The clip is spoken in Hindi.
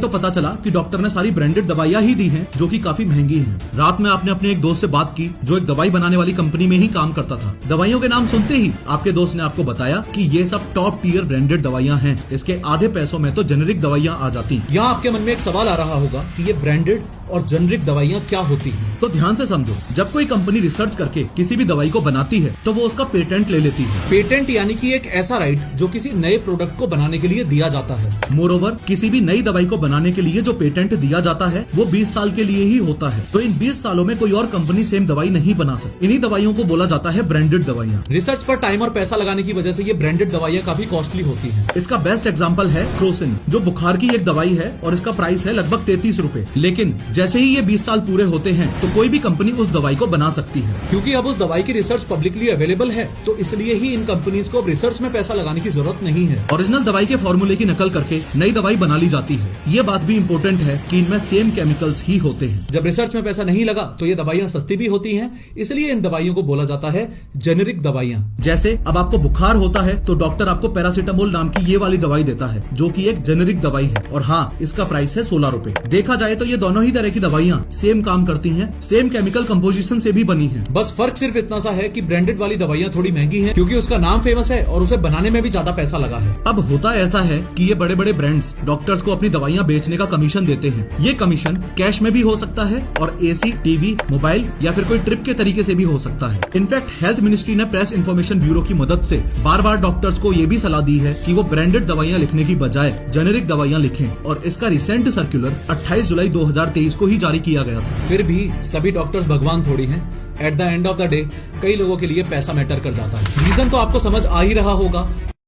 तो पता चला कि डॉक्टर ने सारी ब्रांडेड दवाइयां ही दी हैं जो कि काफी महंगी हैं। रात में आपने अपने एक दोस्त से बात की जो एक दवाई बनाने वाली कंपनी में ही काम करता था। दवाइयों के नाम सुनते ही आपके दोस्त ने आपको बताया कि ये सब टॉप टियर ब्रांडेड दवाइयां हैं, इसके आधे पैसों में तो जेनेरिक दवाइयां आ जाती। यहाँ आपके मन में एक सवाल आ रहा होगा कि ये ब्रांडेड और जेनेरिक दवाइयां क्या होती हैं? तो ध्यान से समझो, जब कोई कंपनी रिसर्च करके किसी भी दवाई को बनाती है तो वो उसका पेटेंट ले लेती है। पेटेंट यानी कि एक ऐसा राइट जो किसी नए प्रोडक्ट को बनाने के लिए दिया जाता है। मोरओवर, किसी भी नई दवाई को बनाने के लिए जो पेटेंट दिया जाता है वो 20 साल के लिए ही होता है। तो इन 20 सालों में कोई और कंपनी सेम दवाई नहीं बना सकती। इन्हीं दवाइयों को बोला जाता है ब्रांडेड दवाइयां। रिसर्च पर टाइम और पैसा लगाने की वजह से ये ब्रांडेड दवाइयां काफी कॉस्टली होती है। इसका बेस्ट एग्जाम्पल है क्रोसिन, जो बुखार की एक दवाई है और इसका प्राइस है लगभग 33 रुपए। लेकिन जैसे ही ये 20 साल पूरे होते हैं तो कोई भी कंपनी उस दवाई को बना सकती है। क्योंकि अब उस दवाई की रिसर्च पब्लिकली अवेलेबल है तो इसलिए ही इन कंपनीज को अब रिसर्च में पैसा लगाने की जरूरत नहीं है। ओरिजिनल दवाई के फॉर्मूले की नकल करके नई दवाई बना ली जाती है। ये बात भी इम्पोर्टेंट है कि इनमें सेम केमिकल्स ही होते हैं। जब रिसर्च में पैसा नहीं लगा तो ये दवाइयां सस्ती भी होती हैं, इसलिए इन दवाइयों को बोला जाता है जेनेरिक दवाइयां। जैसे अब आपको बुखार होता है तो डॉक्टर आपको पैरासीटामोल नाम की ये वाली दवाई देता है जो कि एक जेनेरिक दवाई है और हाँ, इसका प्राइस है 16 रुपए। देखा जाए तो ये दोनों ही तरह की दवाइयां सेम काम करती हैं, सेम केमिकल कंपोजिशन से भी बनी हैं। बस फर्क सिर्फ इतना सा है कि ब्रांडेड वाली दवाइयां थोड़ी महंगी हैं क्योंकि उसका नाम फेमस है और उसे बनाने में भी ज्यादा पैसा लगा है। अब होता ऐसा है कि ये बड़े बड़े ब्रांड्स डॉक्टर्स को अपनी दवाइयां बेचने का कमीशन देते हैं। ये कमीशन कैश में भी हो सकता है और एसी, टीवी, मोबाइल या फिर कोई ट्रिप के तरीके से भी हो सकता है। इनफैक्ट हेल्थ मिनिस्ट्री ने प्रेस इन्फॉर्मेशन ब्यूरो की मदद से बार बार डॉक्टर्स को ये भी सलाह दी है कि वो ब्रांडेड दवाइयां लिखने की बजाय जेनेरिक दवाइयां लिखें और इसका रिसेंट सर्कुलर 28 जुलाई 2023 को ही जारी किया गया था। फिर भी सभी डॉक्टर्स भगवान थोड़ी हैं। At the end of the day कई लोगों के लिए पैसा मैटर कर जाता है। रीजन तो आपको समझ आ ही रहा होगा